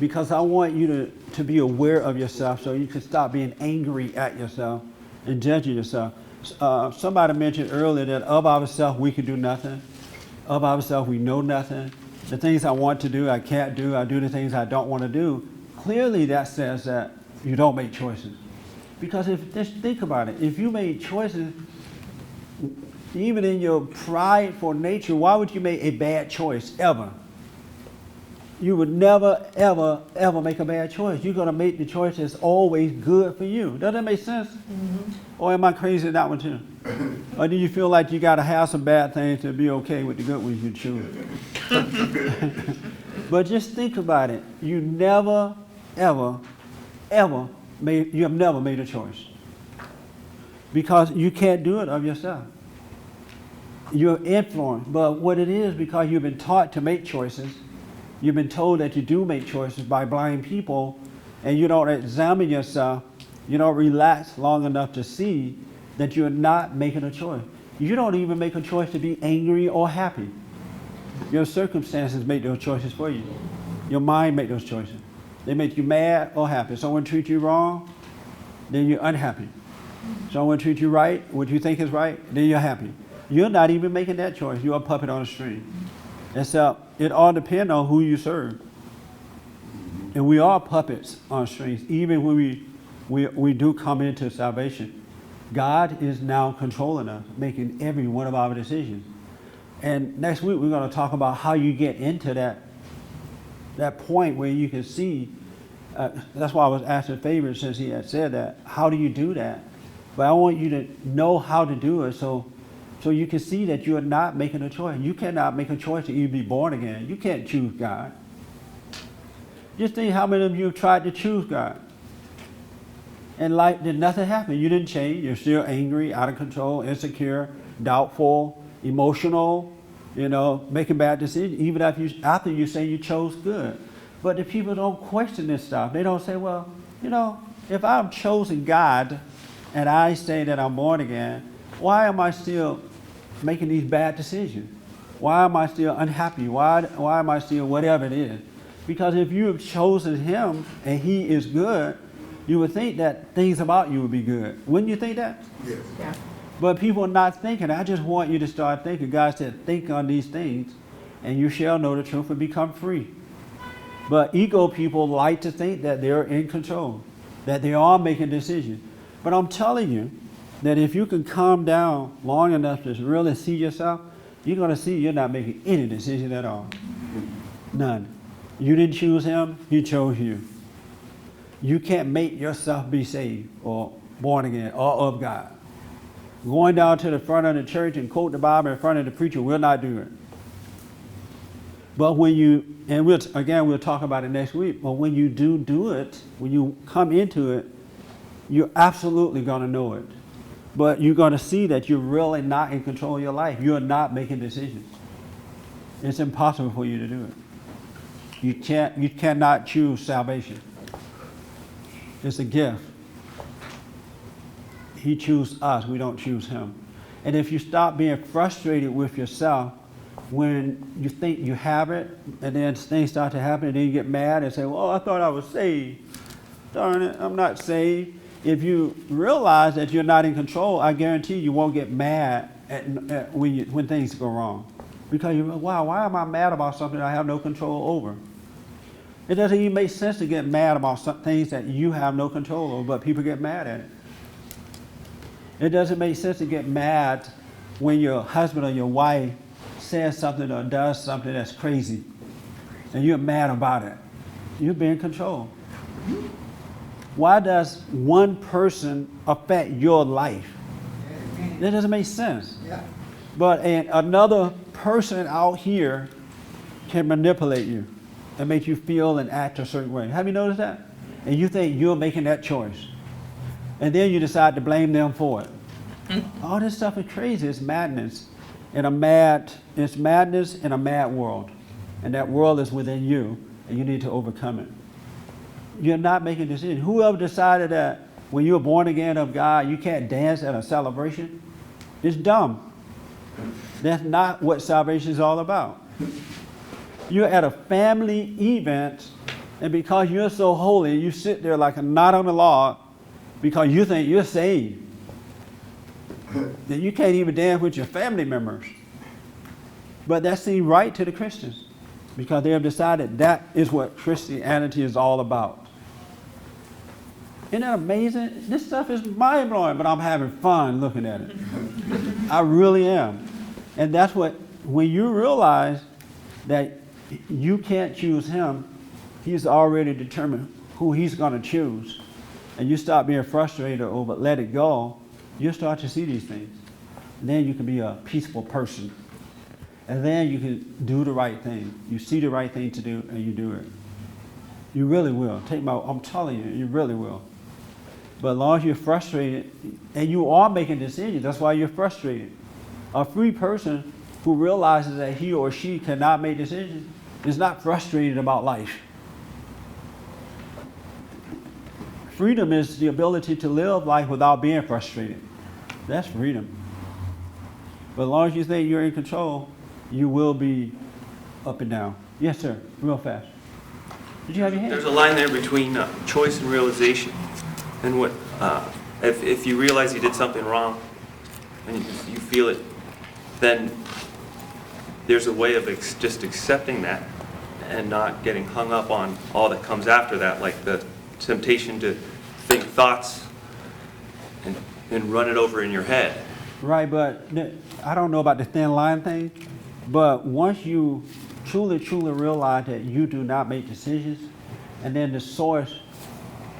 because I want you to be aware of yourself so you can stop being angry at yourself and judging yourself. Somebody mentioned earlier that of ourselves we can do nothing. Of ourselves we know nothing. The things I want to do, I can't do. I do the things I don't want to do. Clearly that says that you don't make choices. Because just think about it. If you made choices, even in your prideful nature, why would you make a bad choice ever? You would never, ever, ever make a bad choice. You're going to make the choice that's always good for you. Does that make sense? Mm-hmm. Or am I crazy in that one too? Or do you feel like you got to have some bad things to be okay with the good ones you choose? But just think about it. You never, ever, ever you have never made a choice. Because you can't do it of yourself. You're influenced. But what it is, because you've been taught to make choices, you've been told that you do make choices by blind people, and you don't examine yourself, you don't relax long enough to see that you're not making a choice. You don't even make a choice to be angry or happy. Your circumstances make those choices for you. Your mind makes those choices. They make you mad or happy. Someone treats you wrong, then you're unhappy. Someone treats you right, what you think is right, then you're happy. You're not even making that choice. You're a puppet on a string. Except it all depends on who you serve. And we are puppets on strings, even when we do come into salvation. God is now controlling us, making every one of our decisions. And next week we're going to talk about how you get into that point where you can see. That's why I was asking Favorite, since he had said that. How do you do that? But I want you to know how to do it so you can see that you are not making a choice. You cannot make a choice to even be born again. You can't choose God. Just think how many of you have tried to choose God. And did nothing happen. You didn't change. You're still angry, out of control, insecure, doubtful, emotional, making bad decisions, even after you say you chose good. But the people don't question this stuff. They don't say, well, if I've chosen God and I say that I'm born again, why am I still making these bad decisions? Why am I still unhappy? Why am I still whatever it is? Because if you have chosen him and he is good, you would think that things about you would be good. Wouldn't you think that? Yes. Yeah. But people are not thinking. I just want you to start thinking. God said, think on these things, and you shall know the truth and become free. But ego people like to think that they're in control, that they are making decisions. But I'm telling you that if you can calm down long enough to really see yourself, you're going to see you're not making any decision at all. None. You didn't choose him, he chose you. You can't make yourself be saved or born again or of God. Going down to the front of the church and quote the Bible in front of the preacher will not do it. But when you, and we'll talk about it next week, but when you do it, when you come into it, you're absolutely going to know it. But you're going to see that you're really not in control of your life. You're not making decisions. It's impossible for you to do it. You cannot choose salvation. It's a gift. He chooses us. We don't choose him. And if you stop being frustrated with yourself when you think you have it, and then things start to happen, and then you get mad and say, well, I thought I was saved. Darn it, I'm not saved. If you realize that you're not in control, I guarantee you won't get mad when things go wrong. Because you're, wow, why am I mad about something I have no control over? It doesn't even make sense to get mad about some things that you have no control over, but people get mad at it. It doesn't make sense to get mad when your husband or your wife says something or does something that's crazy, and you're mad about it. You're being controlled. Why does one person affect your life? That doesn't make sense. But another person out here can manipulate you and make you feel and act a certain way. Have you noticed that? And you think you're making that choice. And then you decide to blame them for it. All this stuff is crazy. It's madness. It's madness in a mad world. And that world is within you, and you need to overcome it. You're not making decisions. Whoever decided that when you're born again of God, you can't dance at a celebration, it's dumb. That's not what salvation is all about. You're at a family event, and because you're so holy, you sit there like a knot on the log because you think you're saved. Then you can't even dance with your family members. But that seems right to the Christians because they have decided that is what Christianity is all about. Isn't that amazing? This stuff is mind-blowing, but I'm having fun looking at it. I really am. And that's what, when you realize that you can't choose him, he's already determined who he's going to choose, and you stop being frustrated over let it go, you'll start to see these things. And then you can be a peaceful person. And then you can do the right thing. You see the right thing to do, and you do it. You really will. I'm telling you, you really will. But as long as you're frustrated, and you are making decisions, that's why you're frustrated. A free person who realizes that he or she cannot make decisions is not frustrated about life. Freedom is the ability to live life without being frustrated. That's freedom. But as long as you think you're in control, you will be up and down. Yes, sir. Real fast. Did you have your hand? There's a line there between choice and realization. And what if you realize you did something wrong and you feel it, then there's a way of just accepting that and not getting hung up on all that comes after that, like the temptation to think thoughts and run it over in your head. Right, but I don't know about the thin line thing, but once you truly realize that you do not make decisions, and then the source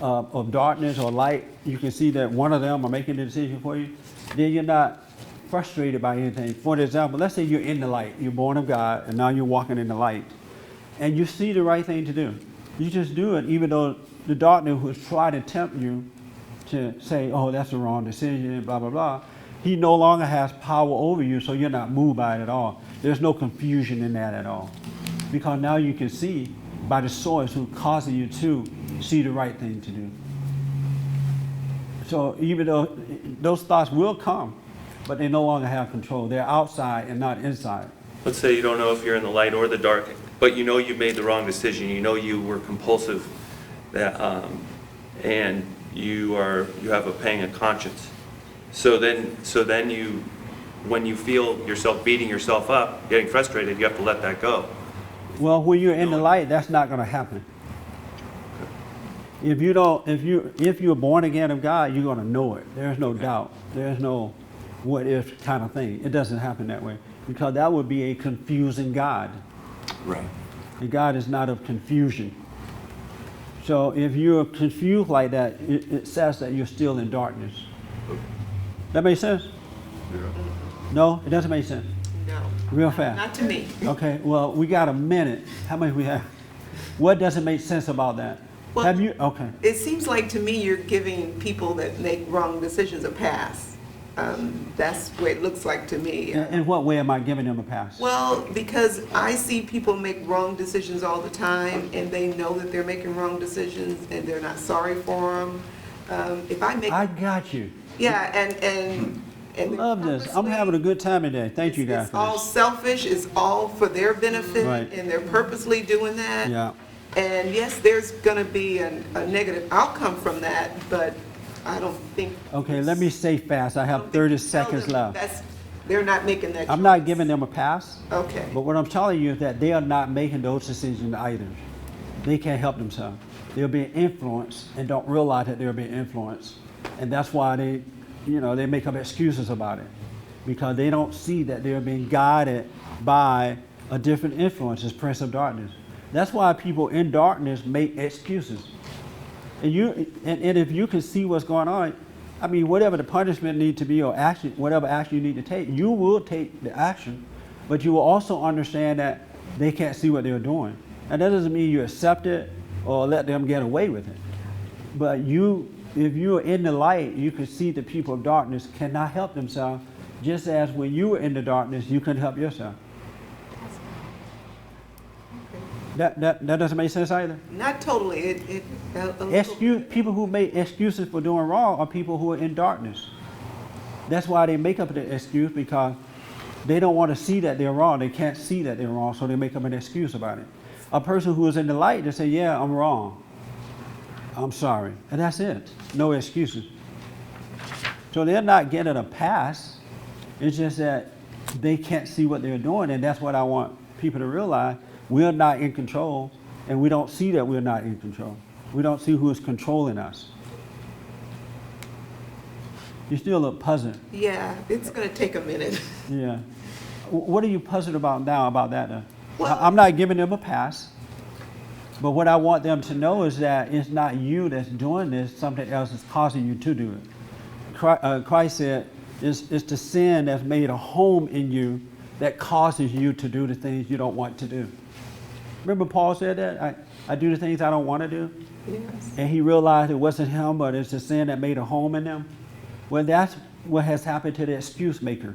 of darkness or light, you can see that one of them are making the decision for you, then you're not frustrated by anything. For example, let's say you're in the light, you're born of God, and now you're walking in the light, and you see the right thing to do. You just do it, even though the darkness was trying to tempt you to say, oh, that's the wrong decision, blah, blah, blah. He no longer has power over you, so you're not moved by it at all. There's no confusion in that at all. Because now you can see by the source who causing you to see the right thing to do. So even though those thoughts will come, but they no longer have control. They're outside and not inside. Let's say you don't know if you're in the light or the dark, but you know you made the wrong decision. You know you were compulsive, and you have a pang of conscience. So then you, when you feel yourself beating yourself up, getting frustrated, you have to let that go. Well, when you're in the light, that's not going to happen. If you're born again of God, you're going to know it. There's no doubt. There's no what if kind of thing. It doesn't happen that way because that would be a confusing God. Right. And God is not of confusion. So if you're confused like that, it says that you're still in darkness. That makes sense? Yeah. No, it doesn't make sense. No. Real fast. Not to me. Okay, well, we got a minute. How much we have? What doesn't make sense about that? Well, Have you? Okay. It seems like to me you're giving people that make wrong decisions a pass. That's what it looks like to me. In what way am I giving them a pass? Well, because I see people make wrong decisions all the time, and they know that they're making wrong decisions, and they're not sorry for them. I got you. Yeah, and love this. I'm having a good time today. Thank you guys. It's all selfish. It's all for their benefit, Right. and they're purposely doing that. Yeah. And yes, there's going to be a negative outcome from that, but I don't think. Okay, let me say fast. I have 30 seconds left. They're not making that. I'm not giving them a pass. Okay. But what I'm telling you is that they are not making those decisions either. they can't help themselves. They're being influenced and don't realize that they're being influenced. And that's why they make up excuses about it, because they don't see that they're being guided by a different influence, as prince of darkness. That's why people in darkness make excuses. And if you can see what's going on, I mean, whatever the punishment need to be or action, whatever action you need to take, you will take the action, but you will also understand that they can't see what they're doing. And that doesn't mean you accept it or let them get away with it. But if you're in the light, you can see the people of darkness cannot help themselves, just as when you were in the darkness, you couldn't help yourself. That doesn't make sense either? Not totally. People who make excuses for doing wrong are people who are in darkness. That's why they make up the excuse, because they don't want to see that they're wrong. They can't see that they're wrong, so they make up an excuse about it. A person who is in the light, they say, yeah, I'm wrong. I'm sorry. And that's it. No excuses. So they're not getting a pass. It's just that they can't see what they're doing, and that's what I want people to realize. We're not in control, and we don't see that we're not in control. We don't see who is controlling us. You still look puzzled. Yeah, it's going to take a minute. Yeah. What are you puzzled about now about that? Well, I'm not giving them a pass, but what I want them to know is that it's not you that's doing this, something else is causing you to do it. Christ said it's the sin that's made a home in you that causes you to do the things you don't want to do. Remember Paul said that? I do the things I don't want to do? Yes. And he realized it wasn't him, but it's the sin that made a home in them. Well, that's what has happened to the excuse maker.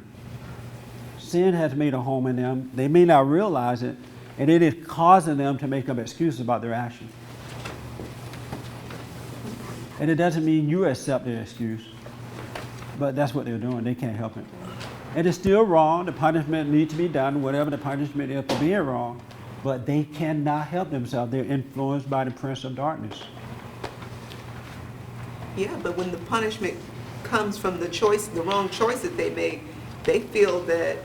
Sin has made a home in them. They may not realize it, and it is causing them to make up excuses about their actions. And it doesn't mean you accept their excuse, but that's what they're doing. They can't help it. And it's still wrong. The punishment needs to be done, whatever the punishment is for being wrong, but they cannot help themselves. They're influenced by the prince of darkness. Yeah, but when the punishment comes from the wrong choice that they made, they feel that,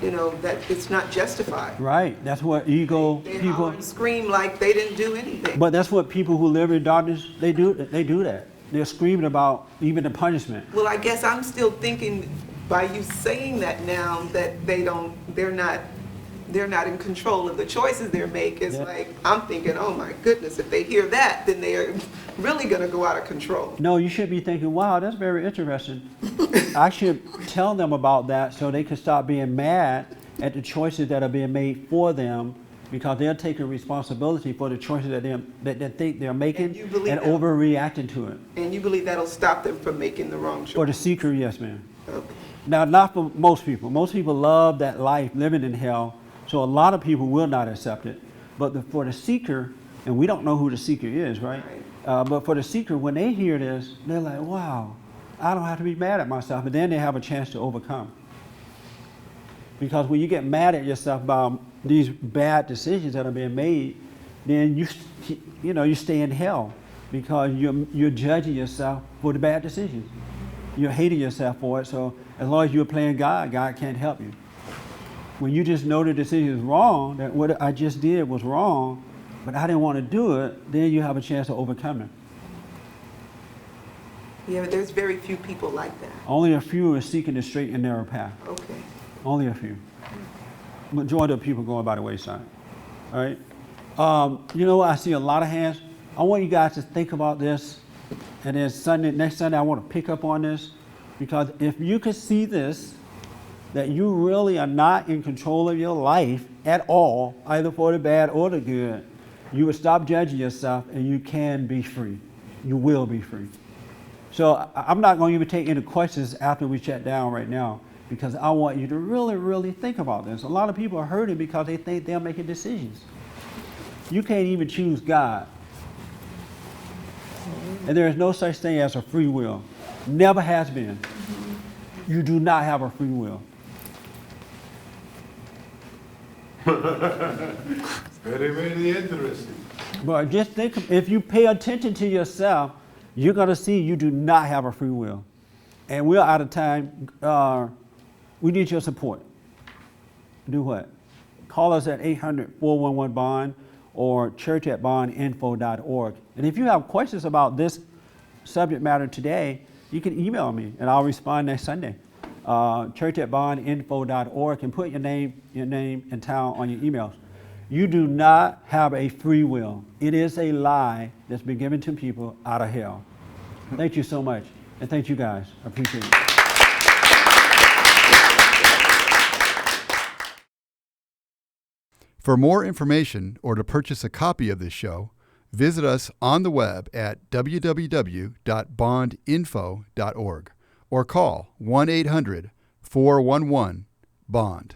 that it's not justified. Right. That's what ego They people holler and scream like they didn't do anything. But that's what people who live in darkness, they do that. They're screaming about even the punishment. Well, I guess I'm still thinking by you saying that now that they're not in control of the choices they make. It's like, I'm thinking, oh my goodness, if they hear that, then they're really going to go out of control. No, you should be thinking, wow, that's very interesting. I should tell them about that so they can stop being mad at the choices that are being made for them, because they're taking responsibility for the choices that they think they're making and overreacting to it. And you believe that'll stop them from making the wrong choice? For the seeker, yes, ma'am. Okay. Now, not for most people. Most people love that life, living in hell, so a lot of people will not accept it. But for the seeker, and we don't know who the seeker is, right? But for the seeker, when they hear this, they're like, wow, I don't have to be mad at myself. And then they have a chance to overcome. Because when you get mad at yourself about these bad decisions that are being made, then you stay in hell, because you're judging yourself for the bad decisions. You're hating yourself for it. So as long as you're playing God, God can't help you. When you just know the decision is wrong, that what I just did was wrong, but I didn't want to do it, then you have a chance to overcome it. Yeah, but there's very few people like that. Only a few are seeking the straight and narrow path. Okay. Only a few. Majority of people going by the wayside. All right? You know what? I see a lot of hands. I want you guys to think about this. And then next Sunday, I want to pick up on this. Because if you can see this, that you really are not in control of your life at all, either for the bad or the good, you will stop judging yourself and you can be free. You will be free. So I'm not going to even take any questions after we shut down right now, because I want you to really, really think about this. A lot of people are hurting because they think they're making decisions. You can't even choose God. And there is no such thing as a free will. Never has been. You do not have a free will. Very, very interesting. But just think, if you pay attention to yourself, you're going to see you do not have a free will. And we're out of time. We need your support. Do what? Call us at 800-411-BOND or church@bondinfo.org. And if you have questions about this subject matter today, you can email me and I'll respond next Sunday. Church@bondinfo.org, and put your name and town on your emails. You do not have a free will. It is a lie that's been given to people out of hell. Thank you so much. And thank you guys. I appreciate it. For more information or to purchase a copy of this show, visit us on the web at www.bondinfo.org or call 1-800-411-BOND.